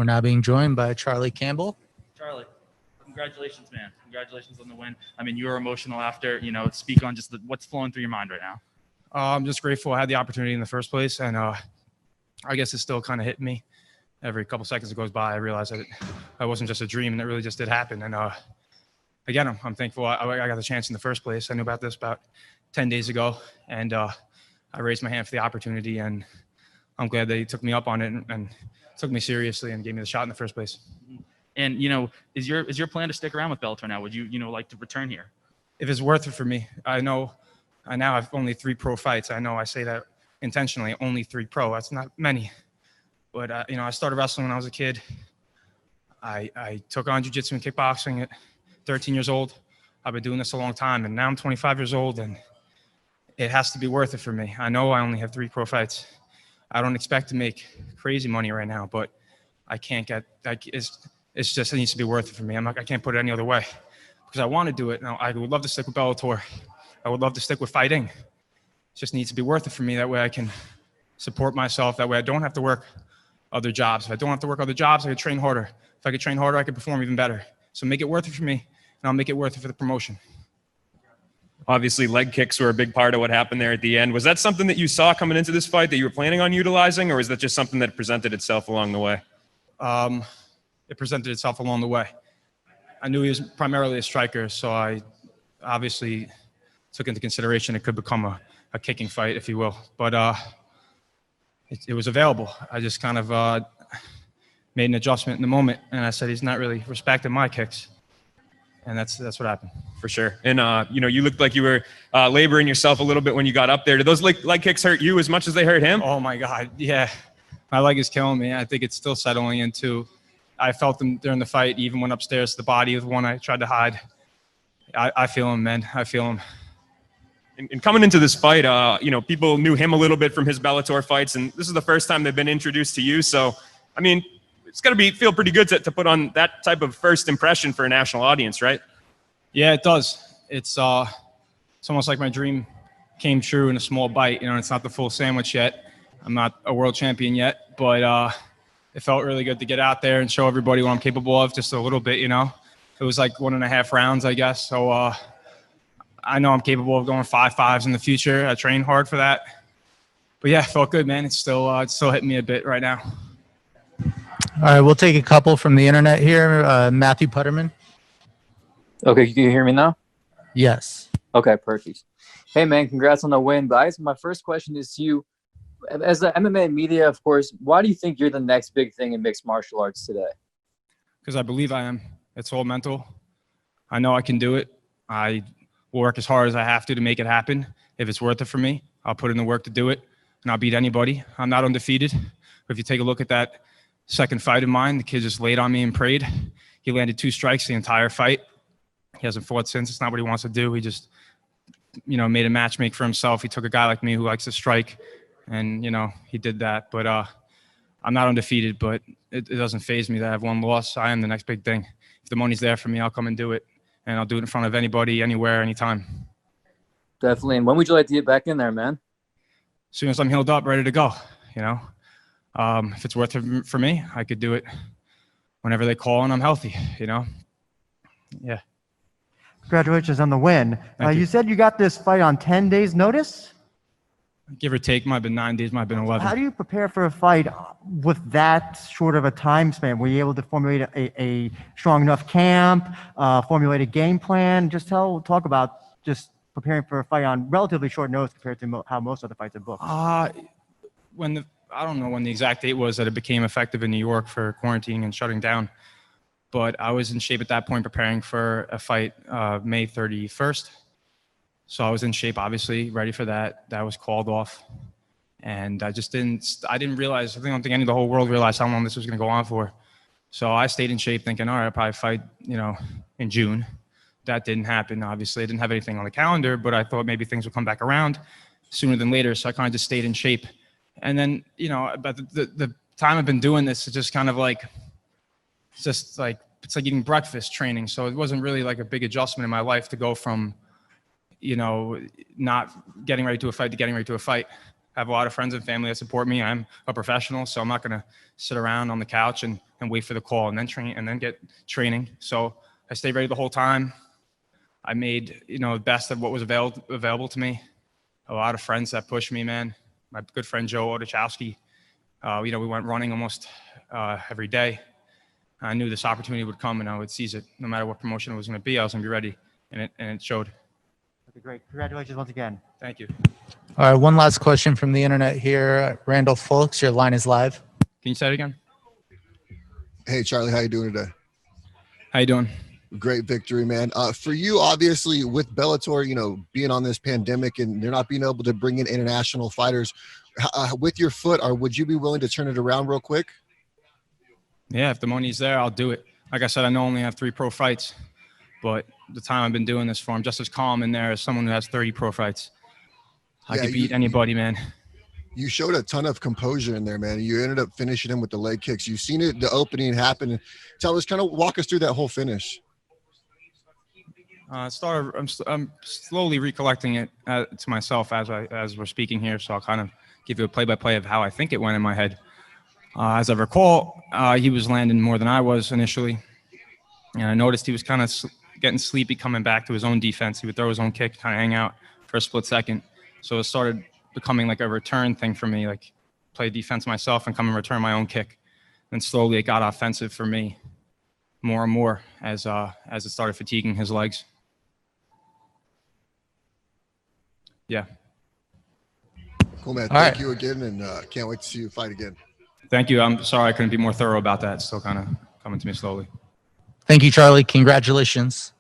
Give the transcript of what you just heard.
We're now being joined by Charlie Campbell. Charlie, congratulations, man. Congratulations on the win. I mean, you were emotional after, speak on just what's flowing through your mind right now. I'm just grateful I had the opportunity in the first place, and I guess it's still kind of hitting me. Every couple seconds that goes by, I realize that it wasn't just a dream, and it really just did happen. And again, I'm thankful I got the chance in the first place. I knew about this about 10 days ago, and I raised my hand for the opportunity, and I'm glad they took me up on it and took me seriously and gave me the shot in the first place. And, is your plan to stick around with Bellator now? Would you, like to return here? If it's worth it for me. I now have only 3 pro fights. I know I say that intentionally, only 3 pro. That's not many. But, I started wrestling when I was a kid. I took on jiu-jitsu and kickboxing at 13 years old. I've been doing this a long time, and now I'm 25 years old, and it has to be worth it for me. I know I only have 3 pro fights. I don't expect to make crazy money right now, but I can't get it's just, it needs to be worth it for me. I can't put it any other way because I want to do it. Now, I would love to stick with Bellator. I would love to stick with fighting. It just needs to be worth it for me. That way I can support myself. That way I don't have to work other jobs. If I don't have to work other jobs, I could train harder. If I could train harder, I could perform even better. So make it worth it for me, and I'll make it worth it for the promotion. Obviously, leg kicks were a big part of what happened there at the end. Was that something that you saw coming into this fight that you were planning on utilizing, or is that just something that presented itself along the way? It presented itself along the way. I knew he was primarily a striker, so I obviously took into consideration it could become a kicking fight, if you will. But it was available. I just kind of made an adjustment in the moment, and I said he's not really respecting my kicks. And that's what happened. For sure. And, you looked like you were laboring yourself a little bit when you got up there. Did those leg kicks hurt you as much as they hurt him? Oh, my God. Yeah. My leg is killing me. I think it's still settling into. I felt them during the fight, even went upstairs to the body of the one I tried to hide. I feel him, man. I feel him. And coming into this fight, people knew him a little bit from his Bellator fights, and this is the first time they've been introduced to you. So, I mean, it's got to feel pretty good to put on that type of first impression for a national audience, right? Yeah, it does. It's almost like my dream came true in a small bite. It's not the full sandwich yet. I'm not a world champion yet, but it felt really good to get out there and show everybody what I'm capable of just a little bit, It was like 1.5 rounds, I guess. So I know I'm capable of going 5-5s in the future. I train hard for that. But yeah, it felt good, man. It's still hitting me a bit right now. All right, we'll take a couple from the internet here. Matthew Putterman. Okay, can you hear me now? Yes. Okay, perfect. Hey, man, congrats on the win. Guys, my first question is to you. As the MMA media, of course, why do you think you're the next big thing in mixed martial arts today? Because I believe I am. It's all mental. I know I can do it. I will work as hard as I have to make it happen. If it's worth it for me, I'll put in the work to do it, and I'll beat anybody. I'm not undefeated. If you take a look at that second fight of mine, the kid just laid on me and prayed. He landed 2 strikes the entire fight. He hasn't fought since. It's not what he wants to do. He just, made a matchmake for himself. He took a guy like me who likes to strike, and, he did that. But I'm not undefeated, but it doesn't faze me that I have 1 loss. I am the next big thing. If the money's there for me, I'll come and do it. And I'll do it in front of anybody, anywhere, anytime. Definitely. And when would you like to get back in there, man? As soon as I'm healed up, ready to go, If it's worth it for me, I could do it whenever they call and I'm healthy, Yeah. Congratulations on the win. You said you got this fight on 10 days notice? Give or take, might have been 9 days, might have been 11. How do you prepare for a fight with that short of a time span? Were you able to formulate a strong enough camp, formulate a game plan? Just talk about just preparing for a fight on relatively short notice compared to how most other fights are booked. I don't know when the exact date was that it became effective in New York for quarantining and shutting down, but I was in shape at that point preparing for a fight May 31st. So I was in shape, obviously, ready for that. That was called off. And I didn't realize, I don't think the whole world realized how long this was going to go on for. So I stayed in shape thinking, all right, I'll probably fight, in June. That didn't happen, obviously. I didn't have anything on the calendar, but I thought maybe things would come back around sooner than later. So I kind of just stayed in shape. And then, about the time I've been doing this, it's just kind of like, it's like eating breakfast training. So it wasn't really like a big adjustment in my life to go from, not getting ready to a fight to getting ready to a fight. have a lot of friends and family that support me. I'm a professional, so I'm not going to sit around on the couch and wait for the call and then train and then get training. So I stayed ready the whole time. I made, the best of what was available to me. A lot of friends that pushed me, man. My good friend Joe Oduchowski, we went running almost every day. I knew this opportunity would come and I would seize it. No matter what promotion it was going to be, I was going to be ready, and it showed. Okay, great. Congratulations once again. Thank you. All right, one last question from the internet here. Randall Folks, your line is live. Can you say it again? Hey, Charlie, how you doing today? How you doing? Great victory, man. For you, obviously, with Bellator, being on this pandemic and they're not being able to bring in international fighters, with your foot, or would you be willing to turn it around real quick? Yeah, if the money's there, I'll do it. Like I said, I know I only have 3 pro fights, but the time I've been doing this for, I'm just as calm in there as someone who has 30 pro fights. I could beat anybody, man. You showed a ton of composure in there, man. You ended up finishing him with the leg kicks. You've seen it, the opening happen. Walk us through that whole finish. I'm slowly recollecting it to myself as we're speaking here, so I'll kind of give you a play-by-play of how I think it went in my head. As I recall, he was landing more than I was initially, and I noticed he was kind of getting sleepy coming back to his own defense. He would throw his own kick, kind of hang out for a split second. So it started becoming like a return thing for me, like play defense myself and come and return my own kick. And slowly it got offensive for me more and more as it started fatiguing his legs. Yeah. Cool, man. All Thank right. you again, and can't wait to see you fight again. Thank you. I'm sorry I couldn't be more thorough about that. It's still kind of coming to me slowly. Thank you, Charlie. Congratulations.